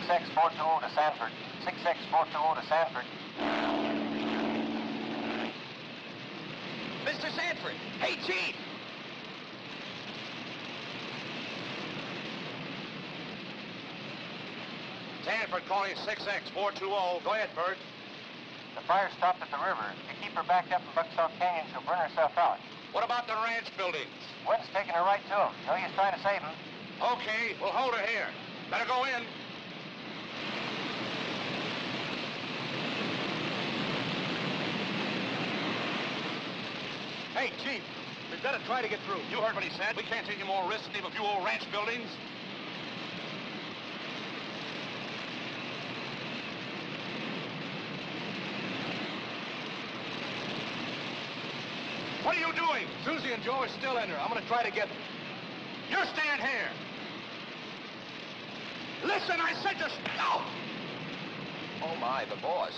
6X420 to Sanford. 6X420 to Sanford. Mr. Sanford! Hey, Chief! Sanford calling 6X420. Go ahead, Bert. The fire stopped at the river. If you keep her backed up in Bucksaw Canyon, she'll burn herself out. What about the ranch buildings? Wind's taking her right to them. No use trying to save them. Okay, we'll hold her here. Better go in. Hey, Chief, we've got to try to get through. You heard what he said. We can't take any more risks and leave a few old ranch buildings. What are you doing? Susie and Joe are still in her. I'm going to try to get them. You stand here. Listen, I said to stop. Oh, my, the boss.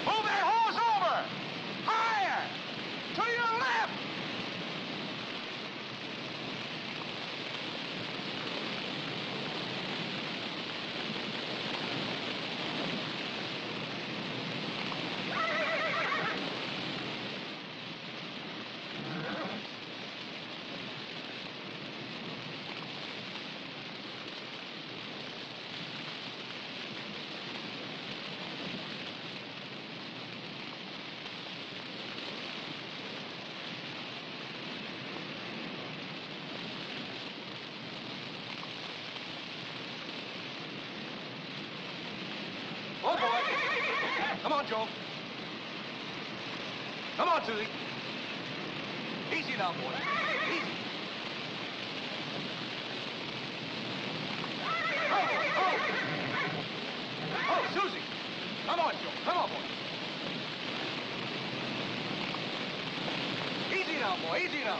Move that hose over! Higher! To your left! Oh, boy. Come on, Joe. Come on, Susie. Easy now, boy. Easy. Oh, Susie. Come on, Joe. Come on, boy. Easy now, boy. Easy now.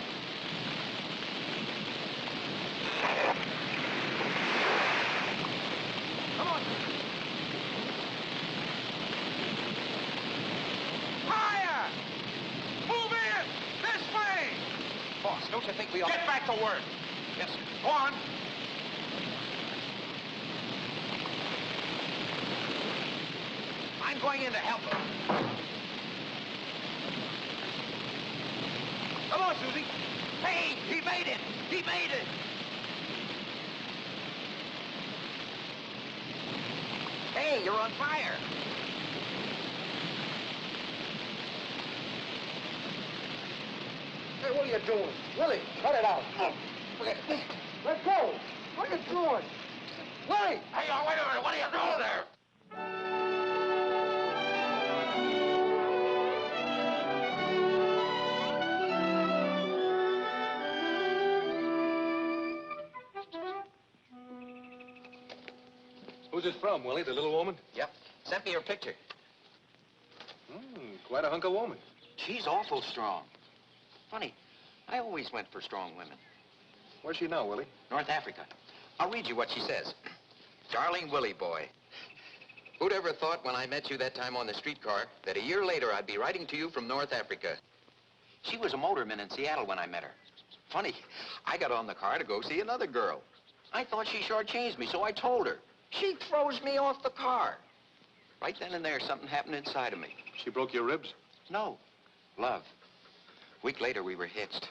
Come on, Susie. Higher! Move in! This way! Boss, don't you think we ought Get back to work! Yes, sir. Go on! I'm going in to help her. Come on, Susie. Hey, he made it! He made it! Hey, you're on fire. Hey, what are you doing? Willie, cut it out. Let go. What are you doing? Willie! Hey, wait a minute! What are you doing there? Who's this from, Willie? The little woman? Yep. Sent me her picture. Quite a hunk of woman. She's awful strong. Funny, I always went for strong women. Where's she now, Willie? North Africa. I'll read you what she says. Darling Willie boy, who'd ever thought when I met you that time on the streetcar that a year later I'd be writing to you from North Africa? She was a motorman in Seattle when I met her. Funny, I got on the car to go see another girl. I thought she shortchanged me, so I told her. She throws me off the car. Right then and there, something happened inside of me. She broke your ribs? No, love. A week later, we were hitched.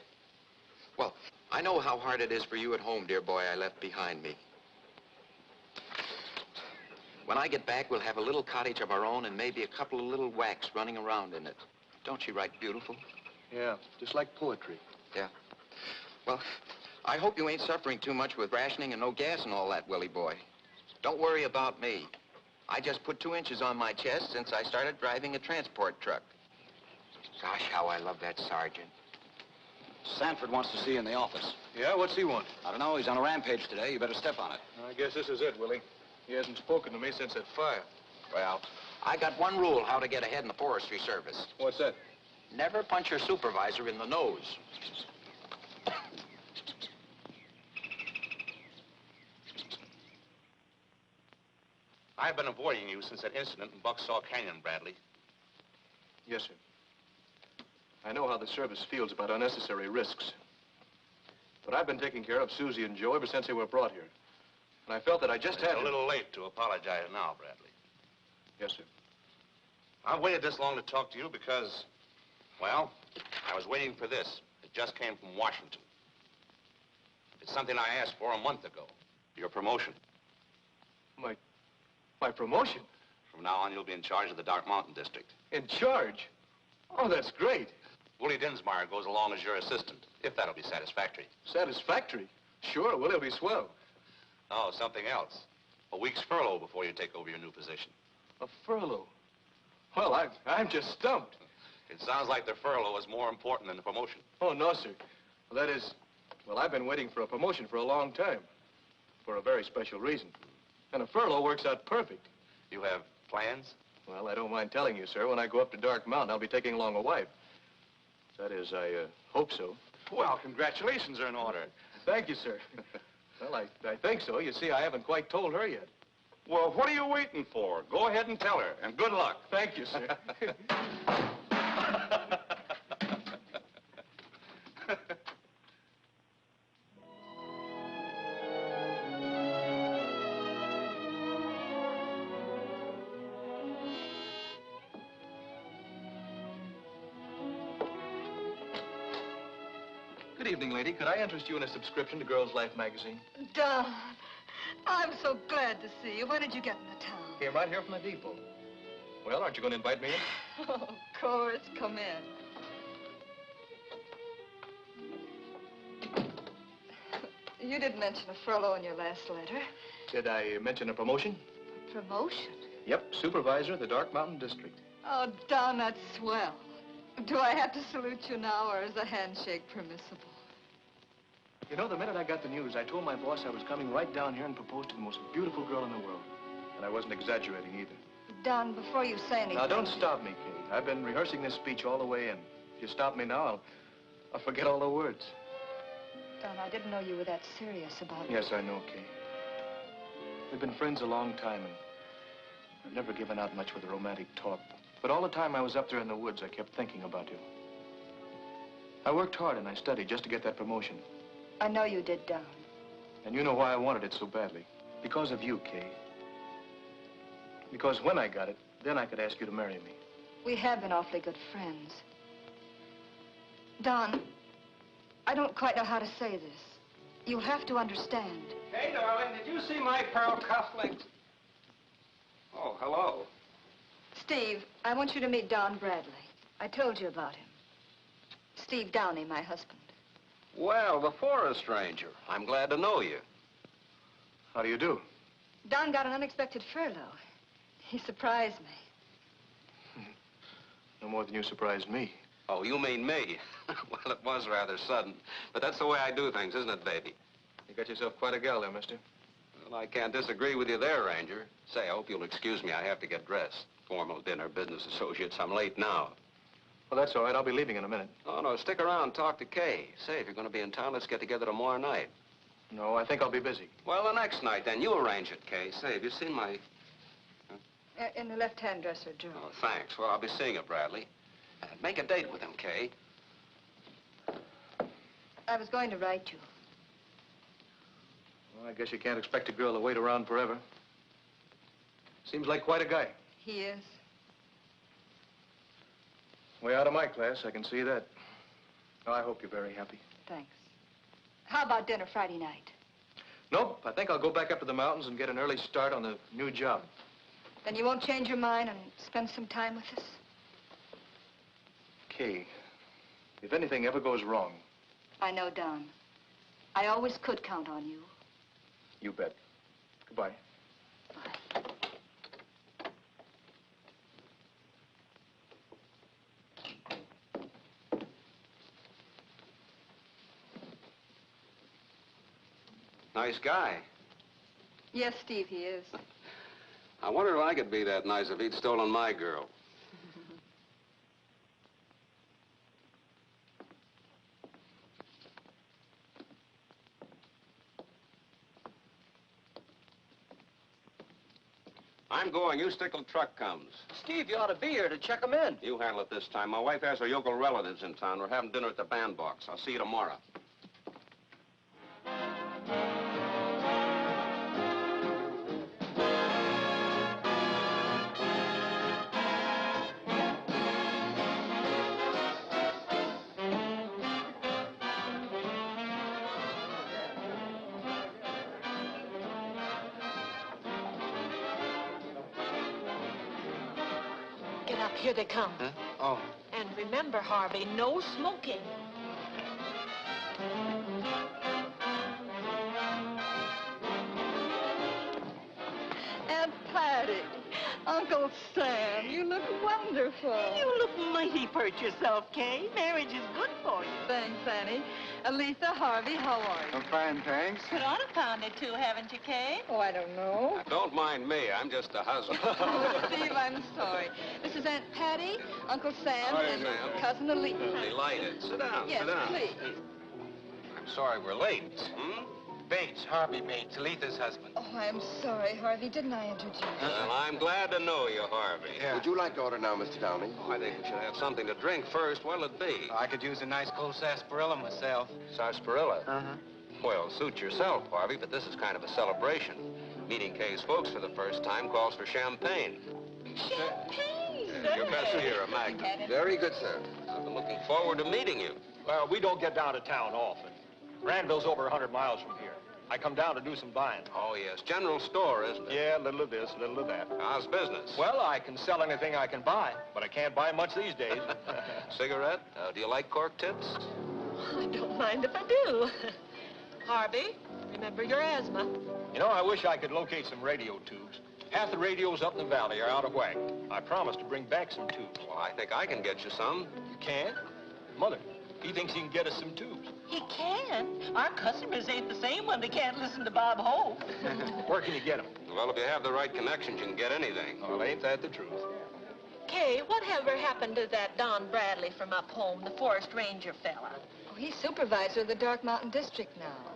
Well, I know how hard it is for you at home, dear boy, I left behind me. When I get back, we'll have a little cottage of our own and maybe a couple of little whacks running around in it. Don't she write beautiful? Yeah, just like poetry. Yeah. Well, I hope you ain't suffering too much with rationing and no gas and all that, Willie boy. Don't worry about me. I just put 2 inches on my chest since I started driving a transport truck. Gosh, how I love that sergeant. Sanford wants to see you in the office. Yeah, what's he want? I don't know. He's on a rampage today. You better step on it. I guess this is it, Willie. He hasn't spoken to me since that fire. Well, I got one rule how to get ahead in the Forestry Service. What's that? Never punch your supervisor in the nose. I've been avoiding you since that incident in Bucksaw Canyon, Bradley. Yes, sir. I know how the service feels about unnecessary risks. But I've been taking care of Susie and Joe ever since they were brought here. And I felt that I just had It's a to... little late to apologize now, Bradley. Yes, sir. I've waited this long to talk to you because, well, I was waiting for this. It just came from Washington. It's something I asked for a month ago. Your promotion. My promotion? From now on, you'll be in charge of the Dark Mountain District. In charge? Oh, that's great. Willie Dinsmore goes along as your assistant, if that'll be satisfactory. Satisfactory? Sure, well, it'll be swell. Oh, something else. A week's furlough before you take over your new position. A furlough? Well, I'm just stumped. It sounds like the furlough is more important than the promotion. Oh, no, sir. Well, that is... Well, I've been waiting for a promotion for a long time. For a very special reason. And a furlough works out perfect. You have plans? Well, I don't mind telling you, sir. When I go up to Dark Mountain, I'll be taking along a wife. That is, I hope so. Well, congratulations are in order. Thank you, sir. Well, I think so. You see, I haven't quite told her yet. Well, what are you waiting for? Go ahead and tell her, and good luck. Thank you, sir. Good evening, lady. Could I interest you in a subscription to Girls' Life magazine? Don, I'm so glad to see you. When did you get into town? Came right here from the depot. Well, aren't you going to invite me in? Oh, of course. Come in. You did mention a furlough in your last letter. Did I mention a promotion? Promotion? Yep, supervisor of the Dark Mountain District. Oh, Don, that's swell. Do I have to salute you now, or is a handshake permissible? You know, the minute I got the news, I told my boss I was coming right down here and propose to the most beautiful girl in the world. And I wasn't exaggerating either. Don, before you say anything... Now, don't stop me, Kate. I've been rehearsing this speech all the way in. If you stop me now, I'll forget all the words. Don, I didn't know you were that serious about it. Yes, I know, Kate. We've been friends a long time, and I've never given out much with the romantic talk. But all the time I was up there in the woods, I kept thinking about you. I worked hard and I studied just to get that promotion. I know you did, Don. And you know why I wanted it so badly. Because of you, Kay. Because when I got it, then I could ask you to marry me. We have been awfully good friends. Don, I don't quite know how to say this. You'll have to understand. Hey, darling, did you see my pearl cufflinks? Oh, hello. Steve, I want you to meet Don Bradley. I told you about him. Steve Downey, my husband. Well, before a stranger, I'm glad to know you. How do you do? Don got an unexpected furlough. He surprised me. No more than you surprised me. Oh, you mean me? Well, it was rather sudden. But that's the way I do things, isn't it, baby? You got yourself quite a gal there, mister. Well, I can't disagree with you there, Ranger. Say, I hope you'll excuse me. I have to get dressed. Formal dinner, business associates. I'm late now. Well, that's all right. I'll be leaving in a minute. Oh, no, stick around and talk to Kay. Say, if you're going to be in town, let's get together tomorrow night. No, I think I'll be busy. Well, the next night, then. You arrange it, Kay. Say, have you seen my... In the left-hand dresser drawer. Oh, thanks. Well, I'll be seeing you, Bradley. Make a date with him, Kay. I was going to write you. Well, I guess you can't expect a girl to wait around forever. Seems like quite a guy. He is. Way out of my class, I can see that. Oh, I hope you're very happy. Thanks. How about dinner Friday night? Nope, I think I'll go back up to the mountains and get an early start on the new job. Then you won't change your mind and spend some time with us? Kay, if anything ever goes wrong... I know, Don. I always could count on you. You bet. Goodbye. Bye. Nice guy. Yes, Steve, he is. I wonder if I could be that nice if he'd stolen my girl. I'm going. You stick till the truck comes. Steve, you ought to be here to check them in. You handle it this time. My wife has her yokel relatives in town. We're having dinner at the bandbox. I'll see you tomorrow. Get up, here they come. Huh? Oh. And remember, Harvey, no smoking. Aunt Patty, Uncle Sam, you look wonderful. You look mighty pert yourself, Kay. Marriage is good for you. Thanks, Annie. Aletha, Harvey, how are you? I'm fine, thanks. Put on a pound or two, haven't you, Kay? Oh, I don't know. Don't mind me. I'm just a husband. Oh, Steve, I'm sorry. This is Aunt Patty, Uncle Sam, Hi, and Sam. Cousin Aletha. Delighted. Sit down. Yes, sit down. please. I'm sorry we're late. Hmm? Bates, Harvey Bates, Aletha's husband. Oh, I'm sorry, Harvey. Didn't I introduce you? Well, I'm glad to know you, Harvey. Yeah. Would you like to order now, Mr. Downing? Oh, I think we should have something to drink first. What'll it be? I could use a nice cold sarsaparilla myself. Sarsaparilla? Uh-huh. Well, suit yourself, Harvey, but this is kind of a celebration. Meeting Kay's folks for the first time calls for champagne. Champagne! Your best here, a Magnum. Very good, sir. I've been looking forward to meeting you. Well, we don't get down to town often. Granville's over 100 miles from here. I come down to do some buying. Oh, yes. General store, isn't it? Yeah, a little of this, a little of that. How's business? Well, I can sell anything I can buy, but I can't buy much these days. Cigarette? Do you like cork tips? I don't mind if I do. Harvey, remember your asthma. You know, I wish I could locate some radio tubes. Half the radios up in the valley are out of whack. I promised to bring back some tubes. Well, I think I can get you some. You can? Mother, he thinks he can get us some tubes. He can. Our customers ain't the same when they can't listen to Bob Hope. Where can you get them? Well, if you have the right connections, you can get anything. Well, ain't that the truth? Kay, whatever happened to that Don Bradley from up home, the forest ranger fella? Oh, he's supervisor of the Dark Mountain District now.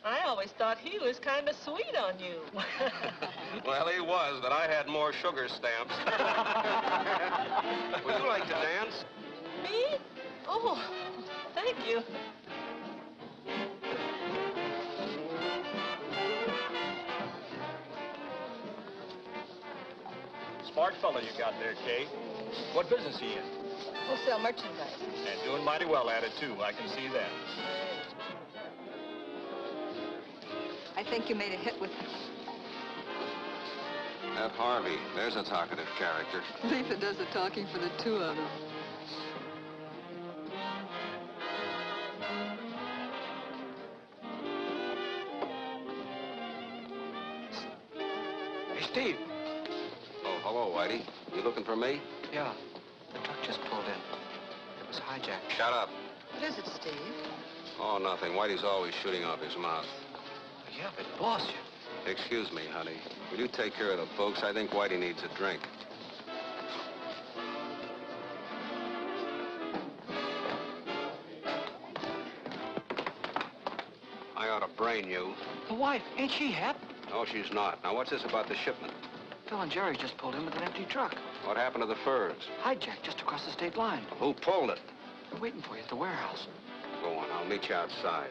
I always thought he was kind of sweet on you. Well, he was, but I had more sugar stamps. Would you like to dance? Me? Oh, thank you. Smart fella you got there, Kay. What business he in? Wholesale merchandise. And doing mighty well at it, too. I can see that. I think you made a hit with him. That Harvey, there's a talkative character. Letha does the talking for the two of them. Hey, Steve. Oh, hello, Whitey. You looking for me? Yeah, the truck just pulled in. It was hijacked. Shut up. What is it, Steve? Oh, nothing. Whitey's always shooting off his mouth. Yeah, but boss, Excuse me, honey. Will you take care of the folks? I think Whitey needs a drink. I ought to brain you. the wife, ain't she hep? No, she's not. Now, what's this about the shipment? Phil and Jerry just pulled in with an empty truck. What happened to the furs? Hijacked just across the state line. Who pulled it? They're waiting for you at the warehouse. Go on. I'll meet you outside.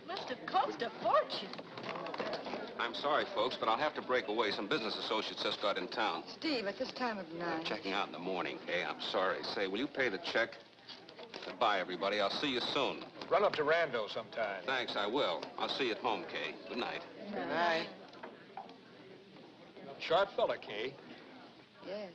Must have cost a fortune. I'm sorry, folks, but I'll have to break away. Some business associates just got in town. Steve, at this time of night. Checking out in the morning. Hey, I'm sorry. Say, will you pay the check? Goodbye, everybody. I'll see you soon. Run up to Rando sometime. Thanks, I will. I'll see you at home, Kay. Good night. Good night. Sharp fella, Kay. Yes.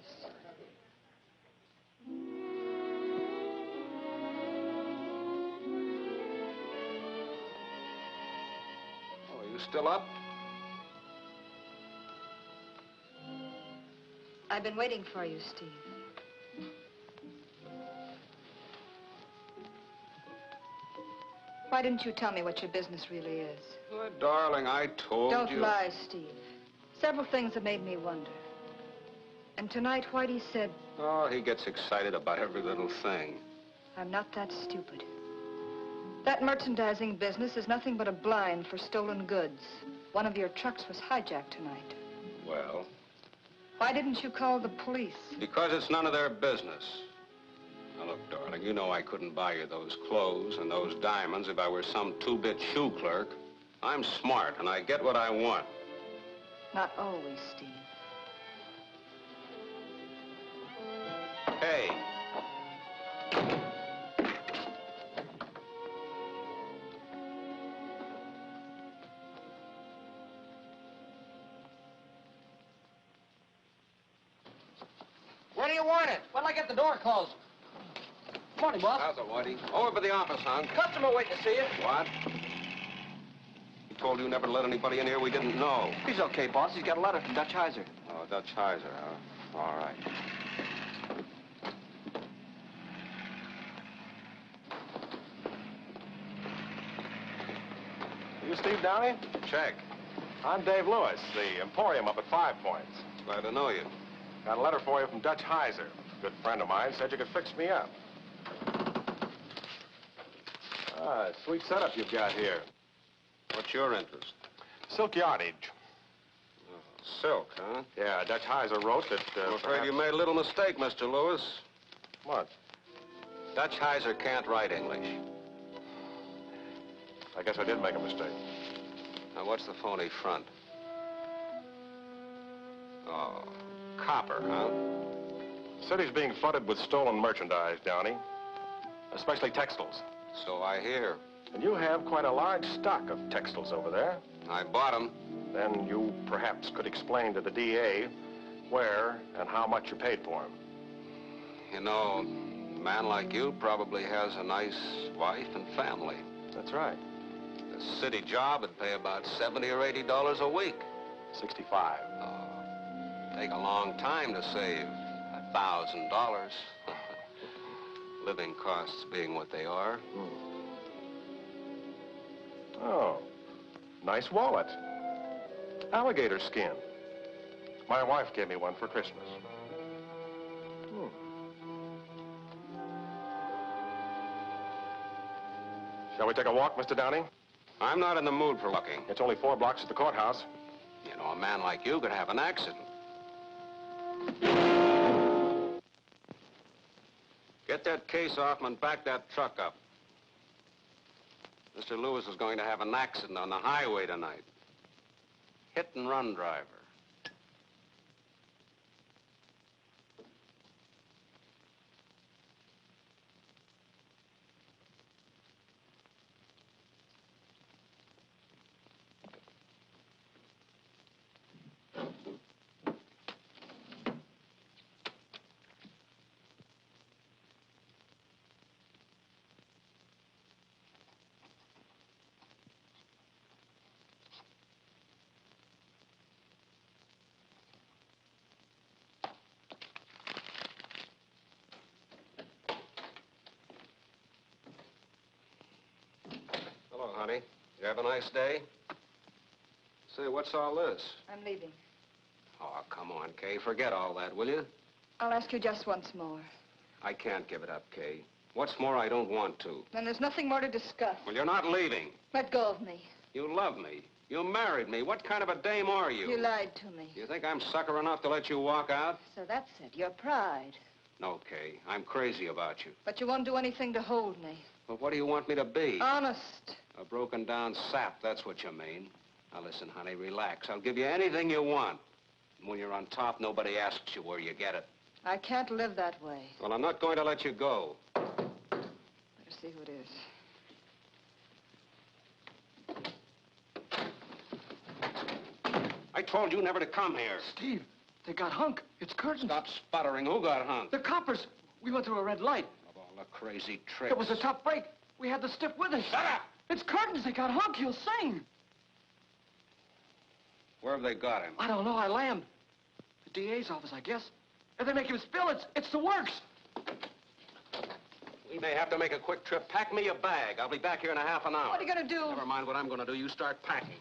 Oh, are you still up? I've been waiting for you, Steve. Why didn't you tell me what your business really is? Well, darling, I told you. Don't lie, Steve. Several things have made me wonder. And tonight, Whitey said, Oh, he gets excited about every little thing. I'm not that stupid. That merchandising business is nothing but a blind for stolen goods. One of your trucks was hijacked tonight. Well? Why didn't you call the police? Because it's none of their business. Now, look, darling, you know I couldn't buy you those clothes and those diamonds if I were some two-bit shoe clerk. I'm smart, and I get what I want. Not always, Steve. Hey. Where do you want it? When'll I get the door closed? Morning, boss. How's it, Whitey? Over by the office, hon. Customer waiting to see you. What? He told you never to let anybody in here we didn't know. He's okay, boss. He's got a letter from Dutch Heiser. Oh, Dutch Heiser, huh? All right. You Steve Downey? Check. I'm Dave Lewis, the Emporium up at 5 Points. Glad to know you. Got a letter for you from Dutch Heiser. Good friend of mine, said you could fix me up. Ah, sweet setup you've got here. What's your interest? Silk yardage. Oh, silk, huh? Yeah, Dutch Heiser wrote that, I'm afraid you made a little mistake, Mr. Lewis. What? Dutch Heiser can't write English. I guess I did make a mistake. Now, what's the phony front? Oh, copper, huh? The city's being flooded with stolen merchandise, Downey. Especially textiles. So I hear. And you have quite a large stock of textiles over there. I bought them. Then you perhaps could explain to the DA where and how much you paid for them. You know, a man like you probably has a nice wife and family. That's right. A city job would pay about $70 or $80 a week. 65. Oh, take a long time to save $1,000. Living costs being what they are. Oh, nice wallet. Alligator skin. My wife gave me one for Christmas. Shall we take a walk, Mr. Downey? I'm not in the mood for walking. It's only 4 blocks to the courthouse. You know, a man like you could have an accident. Get that case off him and back that truck up. Mr. Lewis is going to have an accident on the highway tonight. Hit and run driver. Hello, honey. You have a nice day? Say, what's all this? I'm leaving. Oh, come on, Kay. Forget all that, will you? I'll ask you just once more. I can't give it up, Kay. What's more, I don't want to. Then there's nothing more to discuss. Well, you're not leaving. Let go of me. You love me. You married me. What kind of a dame are you? You lied to me. You think I'm sucker enough to let you walk out? So that's it. Your pride. No, Kay. I'm crazy about you. But you won't do anything to hold me. Well, what do you want me to be? Honest. A broken down sap, that's what you mean. Now listen, honey, relax. I'll give you anything you want. And when you're on top, nobody asks you where you get it. I can't live that way. Well, I'm not going to let you go. Better see who it is. I told you never to come here. Steve, they got Hunk. It's curtains. Stop sputtering. Who got hung? The coppers. We went through a red light. Of all the crazy tricks. It was a tough break. We had the stiff with us. Shut up! It's curtains. They got Hunk. He'll sing. Where have they got him? I don't know. I lammed. The DA's office, I guess. If they make him spill, it's the works. We may have to make a quick trip. Pack me a bag. I'll be back here in a half an hour. What are you going to do? Never mind what I'm going to do. You start packing.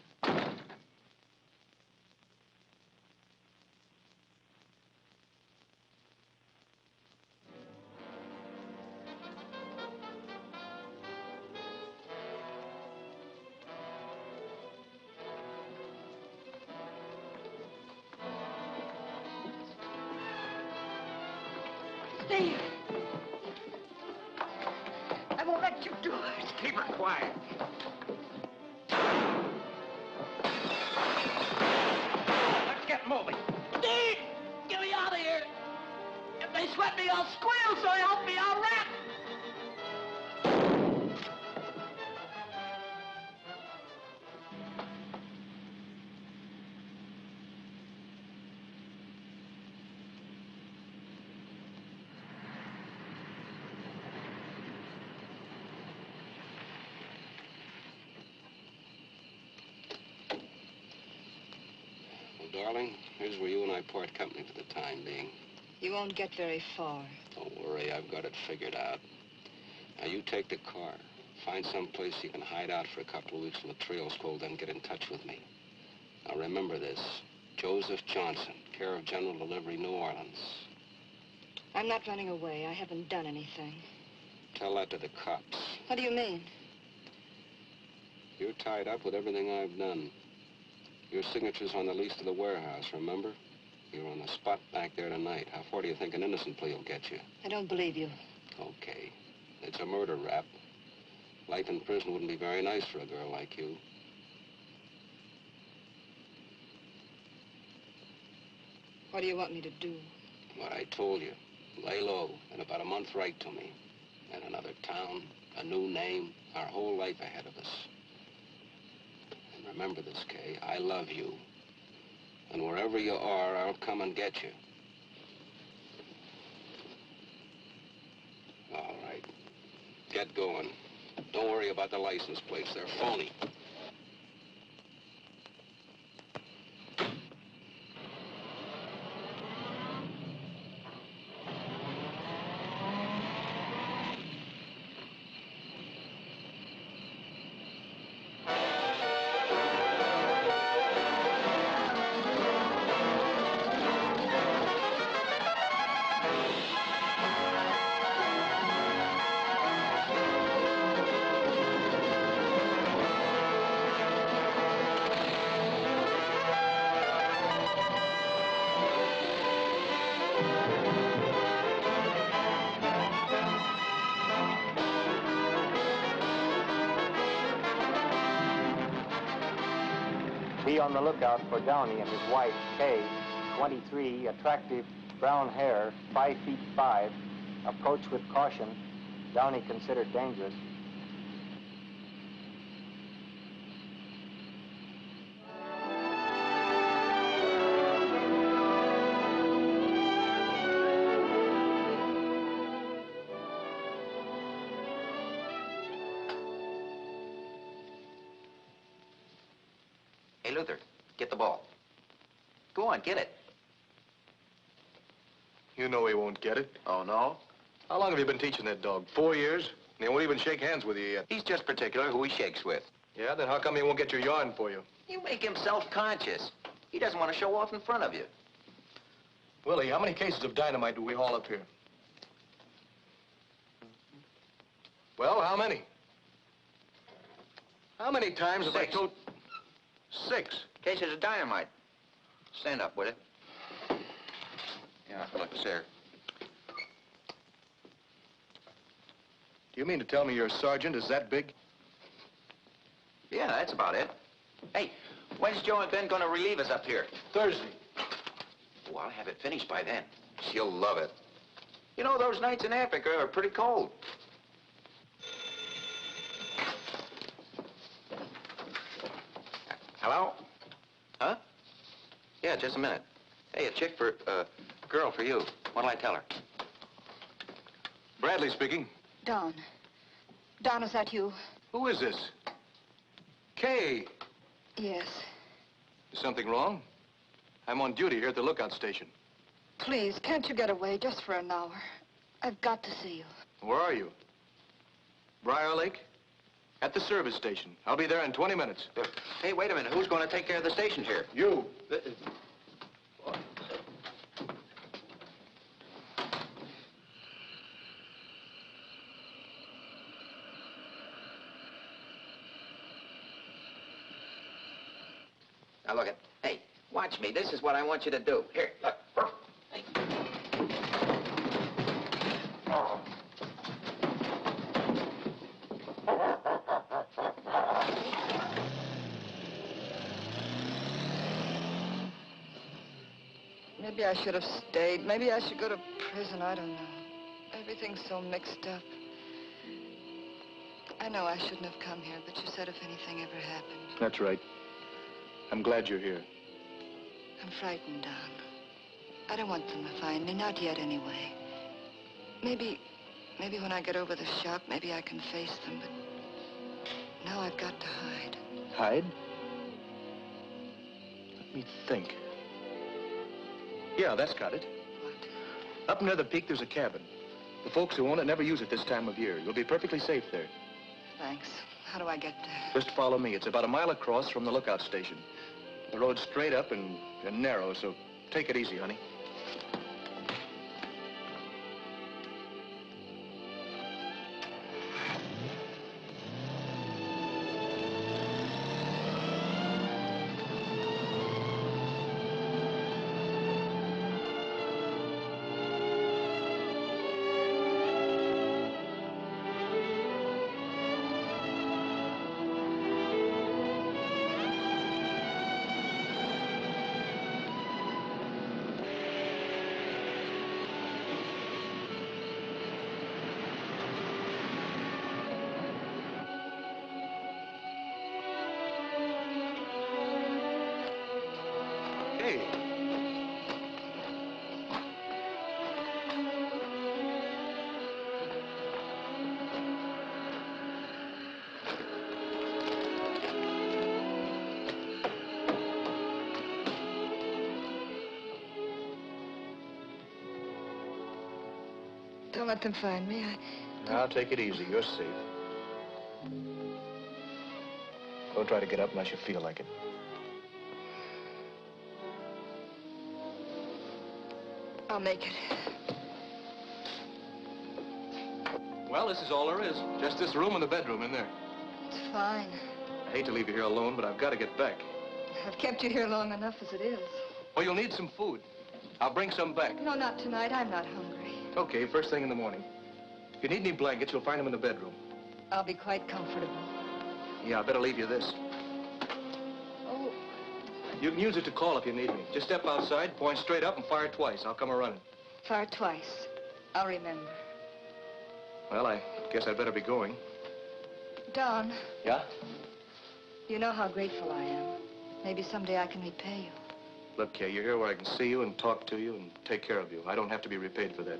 Steve! I won't let you do it. Keep her quiet. Let's get moving. Steve! Get me out of here! If they sweat me, I'll squeal, so help me, I'll rap! Darling, here's where you and I part company for the time being. You won't get very far. Don't worry, I've got it figured out. Now, you take the car. Find some place you can hide out for a couple of weeks till the trio's cold, then get in touch with me. Now, remember this. Joseph Johnson, care of General Delivery, New Orleans. I'm not running away. I haven't done anything. Tell that to the cops. What do you mean? You're tied up with everything I've done. Your signature's on the lease to the warehouse, remember? You're on the spot back there tonight. How far do you think an innocent plea will get you? I don't believe you. Okay. It's a murder rap. Life in prison wouldn't be very nice for a girl like you. What do you want me to do? What I told you. Lay low. In about a month, write to me. And another town, a new name, our whole life ahead of us. And remember this, Kay. I love you. And wherever you are, I'll come and get you. All right. Get going. Don't worry about the license plates. They're phony. Be on the lookout for Downey and his wife, Kay, 23, attractive, brown hair, 5 feet 5. Approach with caution. Downey considered dangerous. Hey, Luther, get the ball. Go on, get it. You know he won't get it. Oh, no? How long have you been teaching that dog? 4 years? And he won't even shake hands with you yet. He's just particular who he shakes with. Yeah, then how come he won't get your yarn for you? You make him self-conscious. He doesn't want to show off in front of you. Willie, how many cases of dynamite do we haul up here? Well, how many? How many times have I told... 6. Cases of dynamite. Stand up, will you? Yeah, look, sir. Do you mean to tell me your sergeant is that big? Yeah, that's about it. Hey, when's Joe and Ben going to relieve us up here? Thursday. Oh, I'll have it finished by then. She'll love it. You know, those nights in Africa are pretty cold. Hello? Huh? Yeah, just a minute. Hey, a chick for, girl for you. What'll I tell her? Bradley speaking. Don. Don, is that you? Who is this? Kay. Yes. Is something wrong? I'm on duty here at the lookout station. Please, can't you get away just for an hour? I've got to see you. Where are you? Briar Lake? At the service station. I'll be there in 20 minutes. Hey, wait a minute. Who's going to take care of the station here? You. Now, look it. Hey, watch me. This is what I want you to do. Here, look. Hey. Maybe I should have stayed. Maybe I should go to prison. I don't know. Everything's so mixed up. I know I shouldn't have come here, but you said if anything ever happened. That's right. I'm glad you're here. I'm frightened, Don. I don't want them to find me. Not yet, anyway. Maybe when I get over the shock, maybe I can face them, but now I've got to hide. Hide? Let me think. Yeah, that's got it. What? Up near the peak, there's a cabin. The folks who own it never use it this time of year. You'll be perfectly safe there. Thanks. How do I get there? Just follow me. It's about a mile across from the lookout station. The road's straight up and narrow, so take it easy, honey. Don't let them find me. Now, take it easy. You're safe. Don't try to get up unless you feel like it. I'll make it. Well, this is all there is. Just this room and the bedroom in there. It's fine. I hate to leave you here alone, but I've got to get back. I've kept you here long enough as it is. Well, you'll need some food. I'll bring some back. No, not tonight. I'm not hungry. Okay, first thing in the morning. If you need any blankets, you'll find them in the bedroom. I'll be quite comfortable. Yeah, I better leave you this. Oh. You can use it to call if you need me. Just step outside, point straight up, and fire twice. I'll come a-running. Fire twice. I'll remember. Well, I guess I'd better be going. Don. Yeah? You know how grateful I am. Maybe someday I can repay you. Look, Kay, you're here where I can see you and talk to you and take care of you. I don't have to be repaid for that.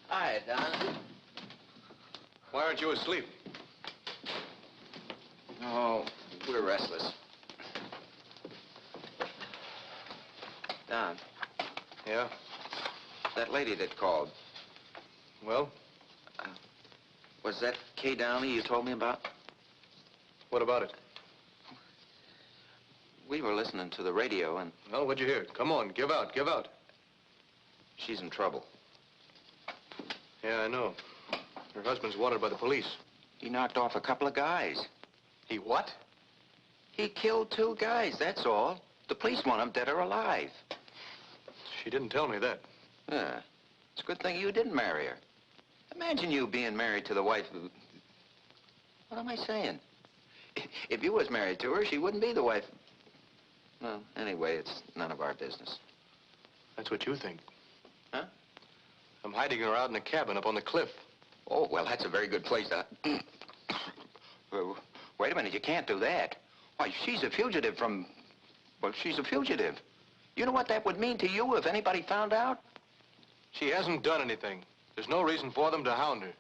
Hi, Don. Why aren't you asleep? Oh, we're restless. Don. Yeah? That lady that called. Well? Was that Kay Downey you told me about? What about it? We were listening to the radio and... Well, what'd you hear? Come on, give out, give out. She's in trouble. Yeah, I know. Her husband's wanted by the police. He knocked off a couple of guys. He what? He killed 2 guys, that's all. The police want him dead or alive. She didn't tell me that. Yeah. It's a good thing you didn't marry her. Imagine you being married to the wife who... What am I saying? If you was married to her, she wouldn't be the wife. Well, anyway, it's none of our business. That's what you think. Huh? I'm hiding her out in a cabin up on the cliff. Oh, well, that's a very good place to... Wait a minute, you can't do that. Why, she's a fugitive from... Well, she's a fugitive. You know what that would mean to you if anybody found out? She hasn't done anything. There's no reason for them to hound her.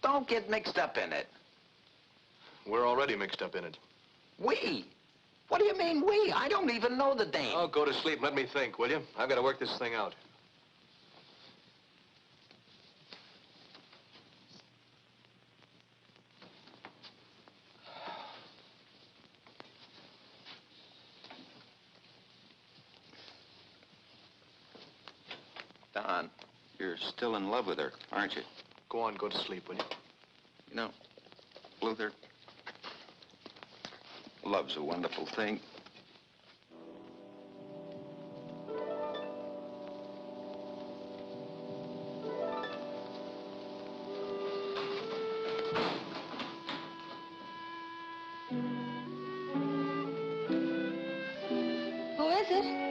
Don't get mixed up in it. We're already mixed up in it. We? What do you mean, we? I don't even know the dame. Oh, go to sleep. Let me think, will you? I've got to work this thing out. Don, you're still in love with her, aren't you? Go on, go to sleep, will you? You know, Luther, love's a wonderful thing. Who is it?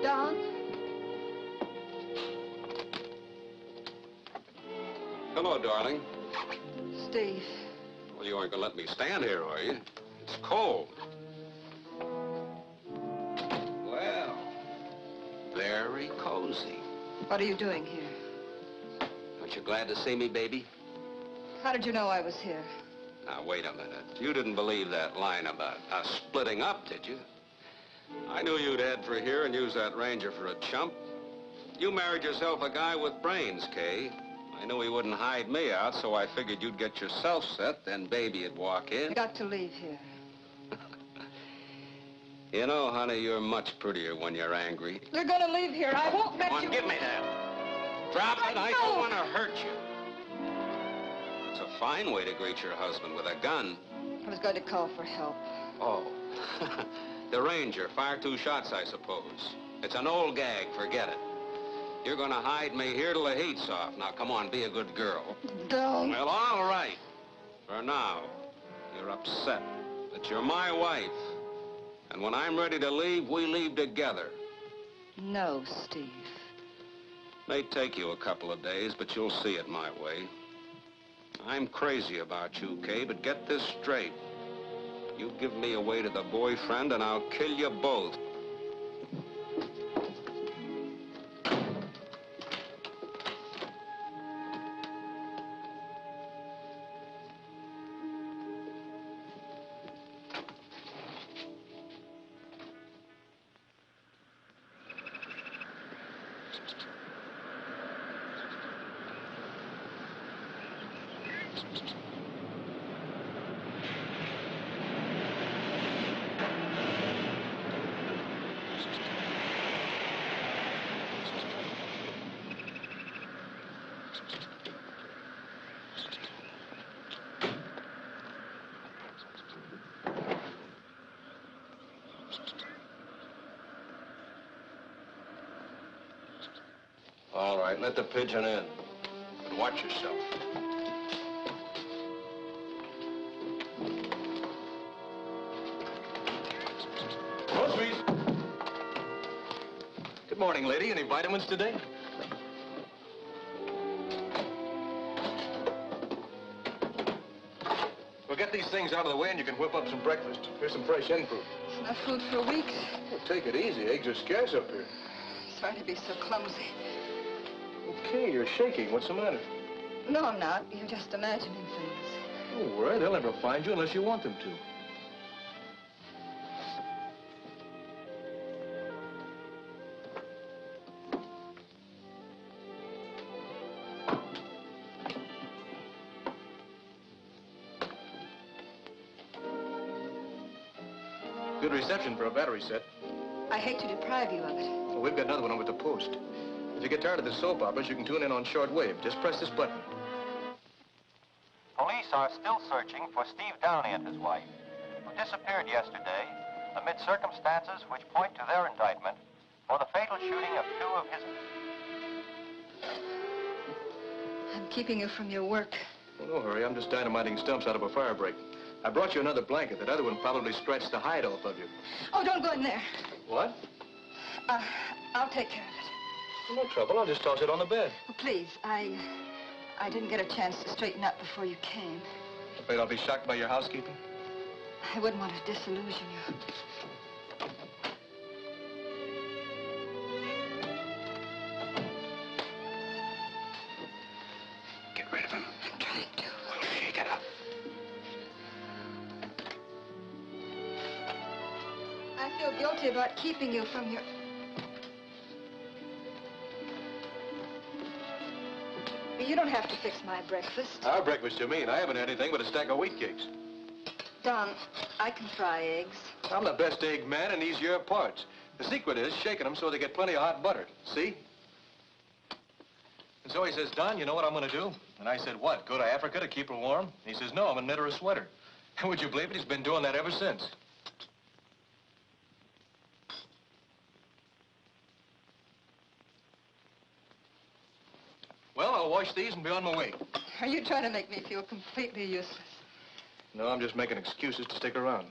Don? Hello, darling. Steve. Well, you aren't going to let me stand here, are you? It's cold. Well, very cozy. What are you doing here? Aren't you glad to see me, baby? How did you know I was here? Now, wait a minute. You didn't believe that line about us splitting up, did you? I knew you'd head for here and use that Ranger for a chump. You married yourself a guy with brains, Kay. I knew he wouldn't hide me out, so I figured you'd get yourself set, then baby'd walk in. I got to leave here. You know, honey, you're much prettier when you're angry. You're gonna leave here. I won't let Come on, you... give me that. Drop it. I don't want to hurt you. It's a fine way to greet your husband, with a gun. I was going to call for help. Oh. The Ranger. Fire 2 shots, I suppose. It's an old gag. Forget it. You're going to hide me here till the heat's off. Now, come on, be a good girl. Don't. Well, all right. For now, you're upset. But you're my wife. And when I'm ready to leave, we leave together. No, Steve. May take you a couple of days, but you'll see it my way. I'm crazy about you, Kay, but get this straight. You give me away to the boyfriend, and I'll kill you both. All right, let the pigeon in. But watch yourself. Groceries. Good morning, lady. Any vitamins today? We'll get these things out of the way and you can whip up some breakfast. Here's some fresh hen fruit. It's enough food for a week. Well, take it easy. Eggs are scarce up here. Sorry to be so clumsy. Okay, you're shaking. What's the matter? No, I'm not. You're just imagining things. Don't worry. They'll never find you unless you want them to. Good reception for a battery set. I hate to deprive you of it. Well, we've got another one over at the post. If you get tired of the soap operas, you can tune in on shortwave. Just press this button. Police are still searching for Steve Downey and his wife, who disappeared yesterday amid circumstances which point to their indictment for the fatal shooting of 2 of his... I'm keeping you from your work. Well, no hurry. I'm just dynamiting stumps out of a fire break. I brought you another blanket. That other one probably scratched the hide off of you. Oh, don't go in there. What? I'll take care of it. No trouble. I'll just toss it on the bed. Oh, please, I didn't get a chance to straighten up before you came. Afraid I'll be shocked by your housekeeping? I wouldn't want to disillusion you. Get rid of him. I'm trying to. Okay, get up. I feel guilty about keeping you from your... You don't have to fix my breakfast. Our breakfast, you mean? I haven't had anything but a stack of wheat cakes. Don, I can fry eggs. I'm the best egg man in these your parts. The secret is shaking them so they get plenty of hot butter. See? And so he says, Don, you know what I'm going to do? And I said, what, go to Africa to keep her warm? And he says, no, I'm going to knit her a sweater. And would you believe it? He's been doing that ever since. Well, I'll wash these and be on my way. Are you trying to make me feel completely useless? No, I'm just making excuses to stick around.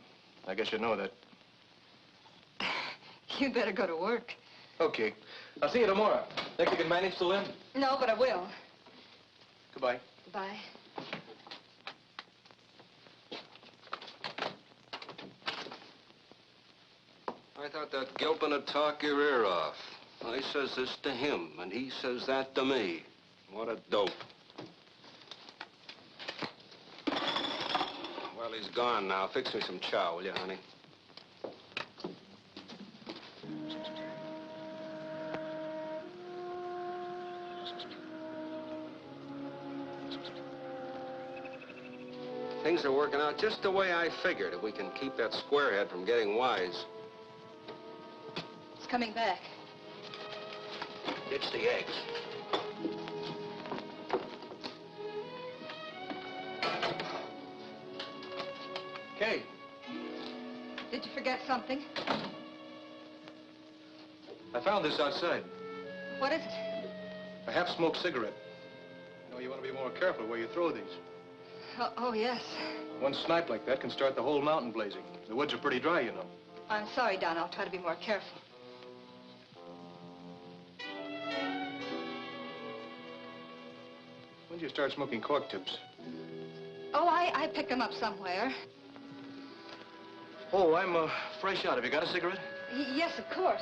I guess you know that. You'd better go to work. Okay. I'll see you tomorrow. Think you can manage till then? No, but I will. Goodbye. Goodbye. I thought that Gilpin would talk your ear off. I says this to him, and he says that to me. What a dope. Well, he's gone now. Fix me some chow, will you, honey? Things are working out just the way I figured, if we can keep that squarehead from getting wise. It's coming back. Ditch the eggs. Kay. Did you forget something? I found this outside. What is it? A half-smoked cigarette. You know, you want to be more careful where you throw these. Oh, yes. One snipe like that can start the whole mountain blazing. The woods are pretty dry, you know. I'm sorry, Don. I'll try to be more careful. When did you start smoking cork tips? Oh, I picked them up somewhere. Oh, I'm fresh out. Have you got a cigarette? Yes, of course.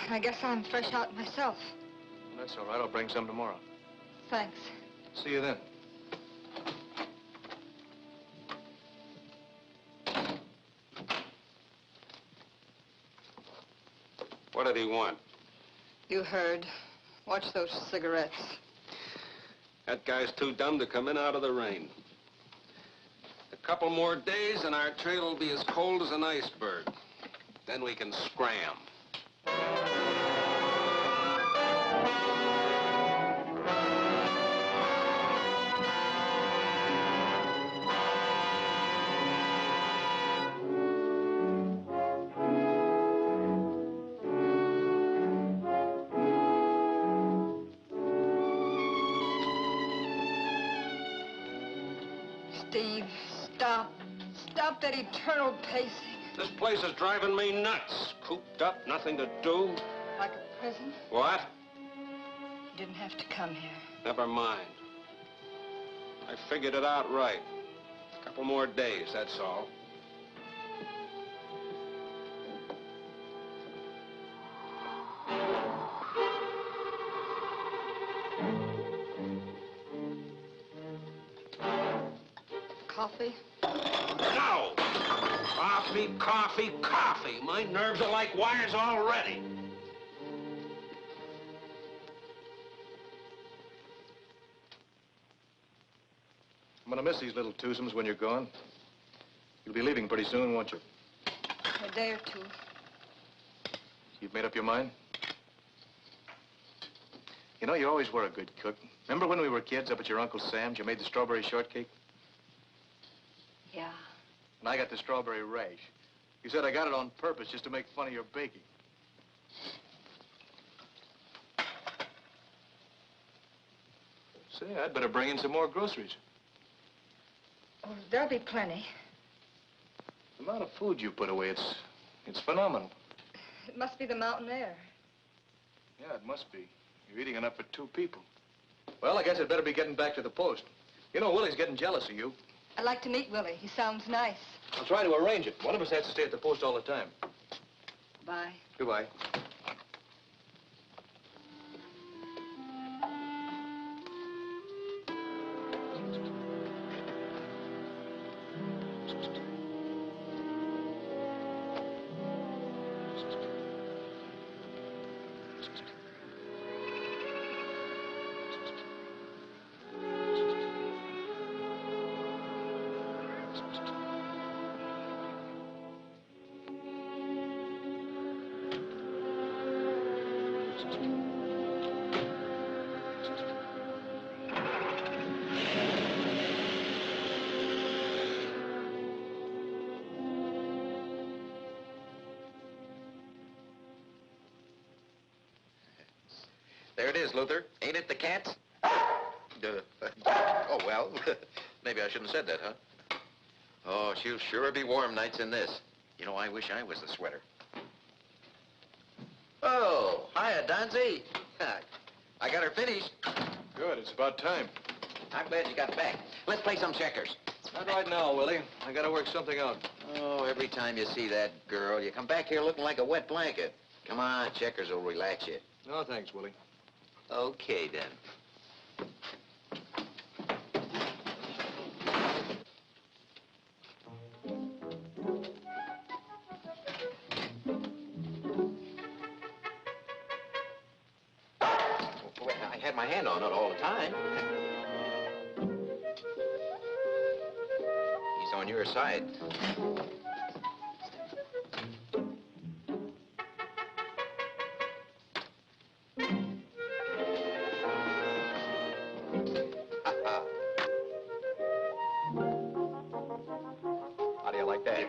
I guess I'm fresh out myself. Well, that's all right. I'll bring some tomorrow. Thanks. See you then. What did he want? You heard. Watch those cigarettes. That guy's too dumb to come in out of the rain. A couple more days and our trail will be as cold as an iceberg. Then we can scram. Steve, stop. Stop that eternal pacing. This place is driving me nuts. Cooped up, nothing to do. Like a prison? What? You didn't have to come here. Never mind. I figured it out right. A couple more days, that's all. Coffee? No! Coffee, coffee, coffee. My nerves are like wires already. I'm gonna miss these little twosomes when you're gone. You'll be leaving pretty soon, won't you? A day or two. You've made up your mind? You know, you always were a good cook. Remember when we were kids up at your Uncle Sam's, you made the strawberry shortcake? Yeah. And I got the strawberry rash. You said I got it on purpose just to make fun of your baking. Say, I'd better bring in some more groceries. Oh, there'll be plenty. The amount of food you put away, it's phenomenal. It must be the mountain air. Yeah, it must be. You're eating enough for 2 people. Well, I guess I'd better be getting back to the post. You know, Willie's getting jealous of you. I'd like to meet Willie. He sounds nice. I'll try to arrange it. One of us has to stay at the post all the time. Bye. Goodbye. There it is, Luther. Ain't it the cats? Oh, well, maybe I shouldn't have said that, huh? Oh, she'll sure be warm nights in this. You know, I wish I was the sweater. Oh, hiya, Donzie. I got her finished. Good, it's about time. I'm glad you got back. Let's play some checkers. Not right now, Willie. I gotta work something out. Oh, every time you see that girl, you come back here looking like a wet blanket. Come on, checkers will relax you. No, thanks, Willie. Okay, then. Well, I had my hand on it all the time. He's on your side. How do you like that?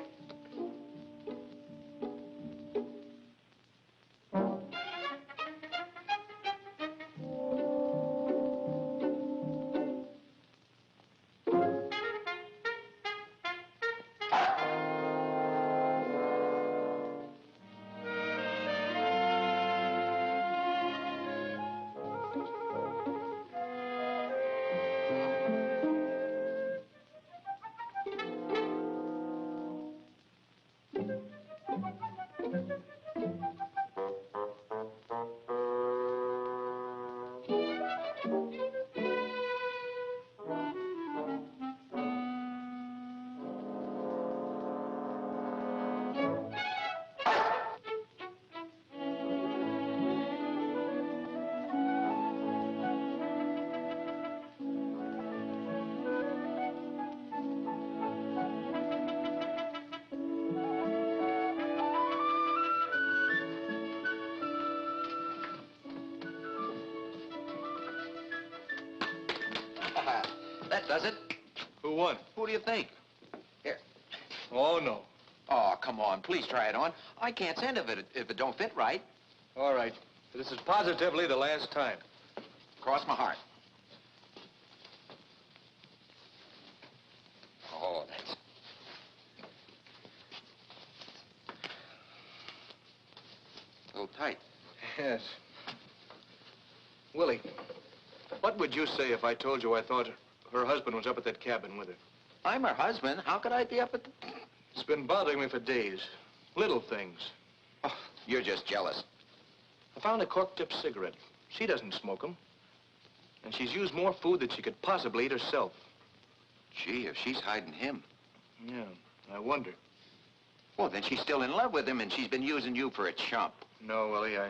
That does it. Who won? Who do you think? Here. Oh, no. Oh, come on. Please try it on. I can't send if it don't fit right. All right. This is positively the last time. Cross my heart. Oh, that's... a little tight. Yes. Willie, what would you say if I told you I thought her husband was up at that cabin with her? I'm her husband. How could I be up at the... It's been bothering me for days. Little things. Oh, you're just jealous. I found a cork-tipped cigarette. She doesn't smoke them. And she's used more food than she could possibly eat herself. Gee, if she's hiding him. Yeah, I wonder. Well, then she's still in love with him and she's been using you for a chump. No, Willie, I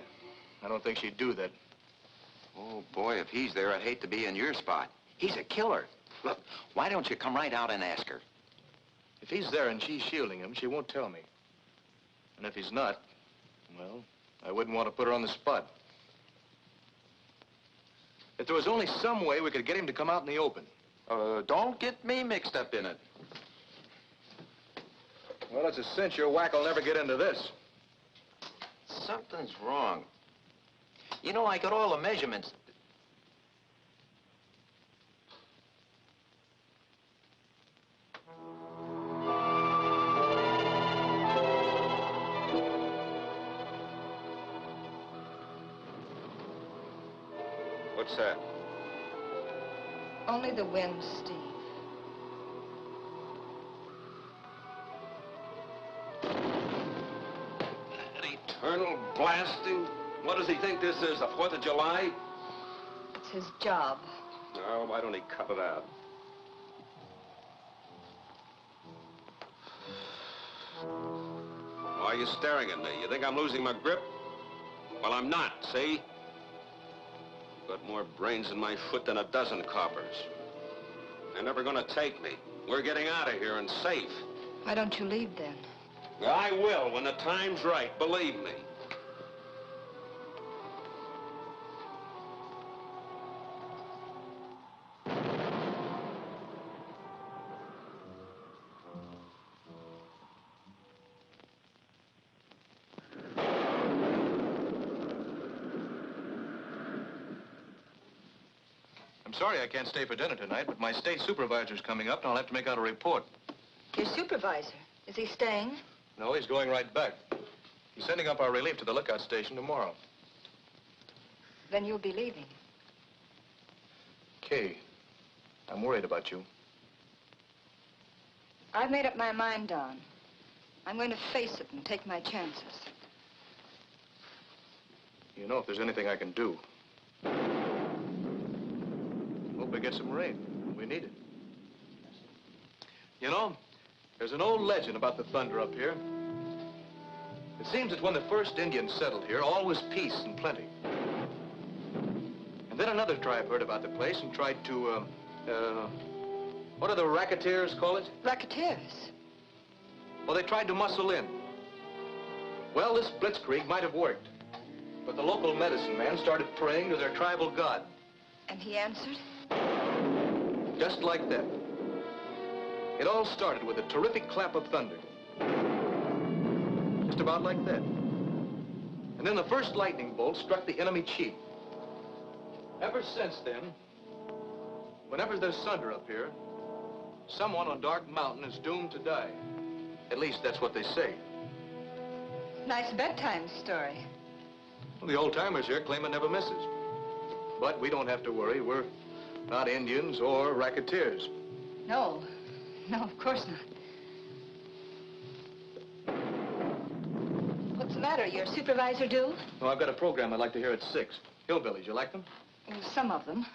don't think she'd do that. Oh, boy, if he's there, I'd hate to be in your spot. He's a killer. Look, why don't you come right out and ask her? If he's there and she's shielding him, she won't tell me. And if he's not, well, I wouldn't want to put her on the spot. If there was only some way we could get him to come out in the open. Don't get me mixed up in it. Well, it's a cinch your whack will never get into this. Something's wrong. You know, I got all the measurements. What's that? Only the wind, Steve. An eternal blasting? What does he think this is, the 4th of July? It's his job. Oh, why don't he cut it out? Why are you staring at me? You think I'm losing my grip? Well, I'm not, see? Got more brains in my foot than a dozen coppers. They're never gonna take me. We're getting out of here and safe. Why don't you leave then? I will when the time's right, believe me. I'm sorry I can't stay for dinner tonight, but my state supervisor's coming up and I'll have to make out a report. Your supervisor? Is he staying? No, he's going right back. He's sending up our relief to the lookout station tomorrow. Then you'll be leaving. Kay, I'm worried about you. I've made up my mind, Don. I'm going to face it and take my chances. You know if there's anything I can do. Hope we get some rain. We need it. You know, there's an old legend about the thunder up here. It seems that when the first Indians settled here, all was peace and plenty. And then another tribe heard about the place and tried to, what do the racketeers call it? Racketeers? Well, they tried to muscle in. Well, this blitzkrieg might have worked. But the local medicine man started praying to their tribal god. And he answered? Just like that. It all started with a terrific clap of thunder. Just about like that. And then the first lightning bolt struck the enemy chief. Ever since then, whenever there's thunder up here, someone on Dark Mountain is doomed to die. At least that's what they say. Nice bedtime story. Well, the old-timers here claim it never misses. But we don't have to worry. We're not Indians or racketeers. No. No, of course not. What's the matter? Your supervisor due? No, I've got a program I'd like to hear at 6. Hillbillies, you like them? Some of them.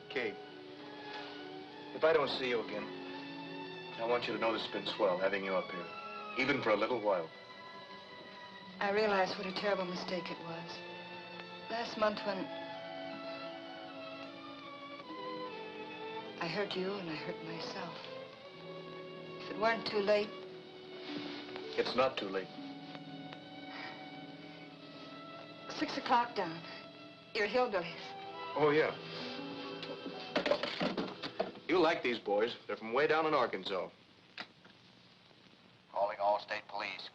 Kate, if I don't see you again, I want you to know this has been swell having you up here, even for a little while. I realize what a terrible mistake it was. Last month when I hurt you and I hurt myself. If it weren't too late... It's not too late. 6 o'clock, Don. Your hillbillies. Oh, yeah. You like these boys. They're from way down in Arkansas. Calling all state police.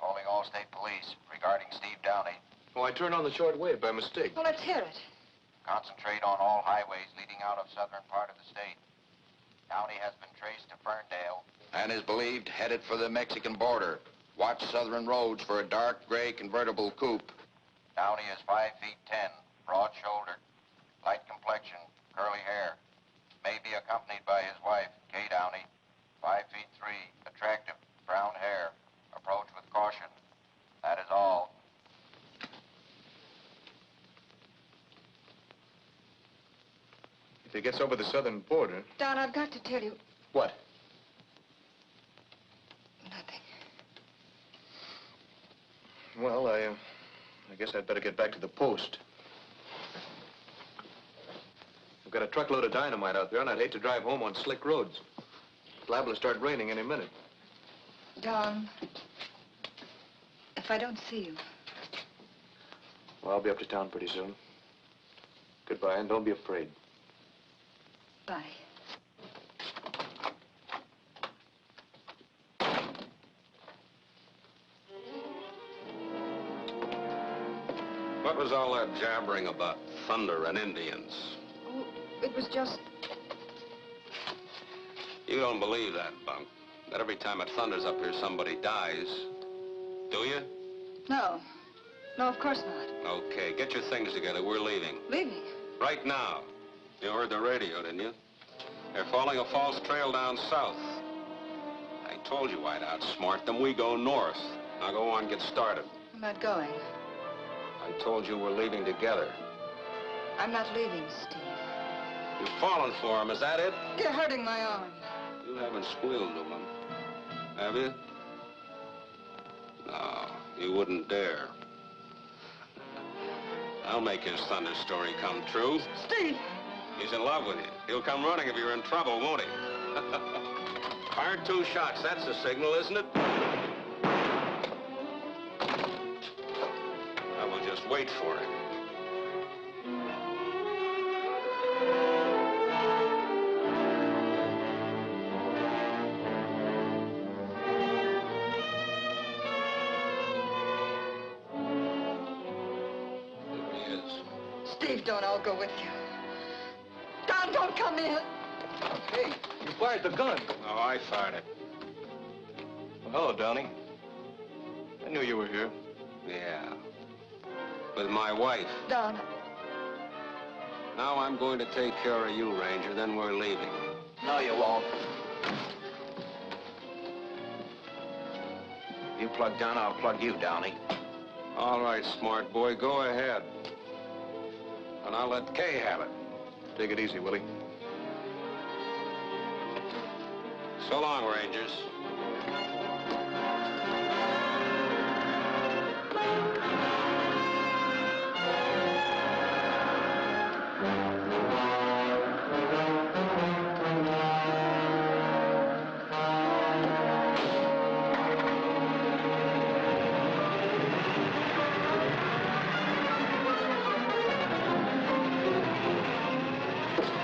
Calling all state police regarding Steve Downey. Oh, I turned on the short wave by mistake. Well, let's hear it. Concentrate on all highways leading out of southern part of the state. Downey has been traced to Ferndale and is believed headed for the Mexican border. Watch southern roads for a dark gray convertible coupe. Downey is 5 feet 10, broad-shouldered, light complexion, curly hair. May be accompanied by his wife, Kay Downey, 5 feet 3, attractive, brown hair. Approach with caution. That is all. If he gets over the southern border... Don, I've got to tell you... What? Nothing. Well, I guess I'd better get back to the post. I've got a truckload of dynamite out there, and I'd hate to drive home on slick roads. It's liable to start raining any minute. Don, if I don't see you... Well, I'll be up to town pretty soon. Goodbye, and don't be afraid. Bye. What was all that jabbering about thunder and Indians? Oh, it was just... You don't believe that, Bunk. that every time it thunders up here, somebody dies. Do you? No. No, of course not. Okay, get your things together. We're leaving. Leaving? Right now. You heard the radio, didn't you? They're following a false trail down south. I told you I'd outsmart them. We go north. Now go on, get started. I'm not going. I told you we're leaving together. I'm not leaving, Steve. You've fallen for them, is that it? You're hurting my arm. You haven't squealed to them, have you? No, you wouldn't dare. I'll make his thunder story come true. Steve! He's in love with you. He'll come running if you're in trouble, won't he? Fire 2 shots. That's the signal, isn't it? I will just wait for it. There he is. Steve, don't. I'll go with you. Don, don't come in. Hey, you fired the gun. Oh, I fired it. Well, hello, Downey. I knew you were here. Yeah. With my wife. Don. Now I'm going to take care of you, Ranger, then we're leaving. No, you won't. You plug Don, I'll plug you, Downey. All right, smart boy, go ahead. And I'll let Kay have it. Take it easy, Willie. So long, Rangers.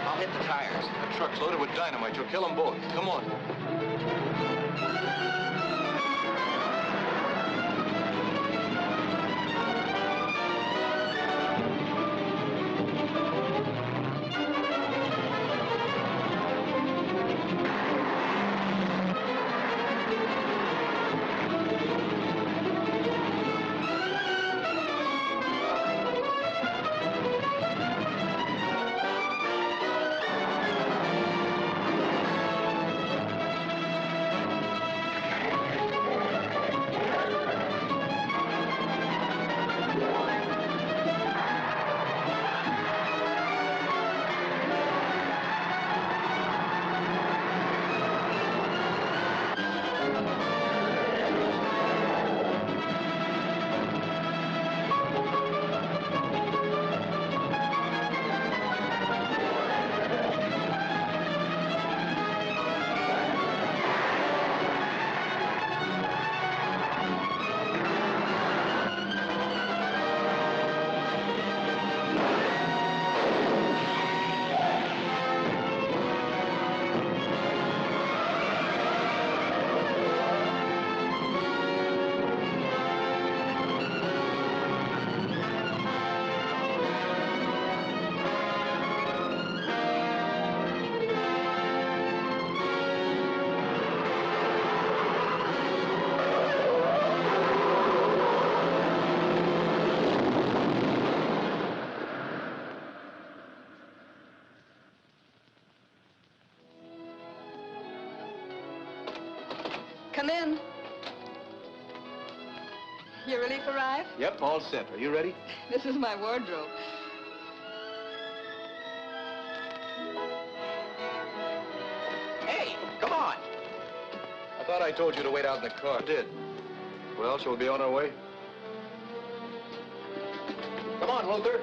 I'll hit the tires. The truck's loaded with dynamite. You'll kill them both. Come on. Come in. Your relief arrived? Yep, all set. Are you ready? This is my wardrobe. Hey, come on. I thought I told you to wait out in the car. I did. Well, shall we be on our way? Come on, Luther.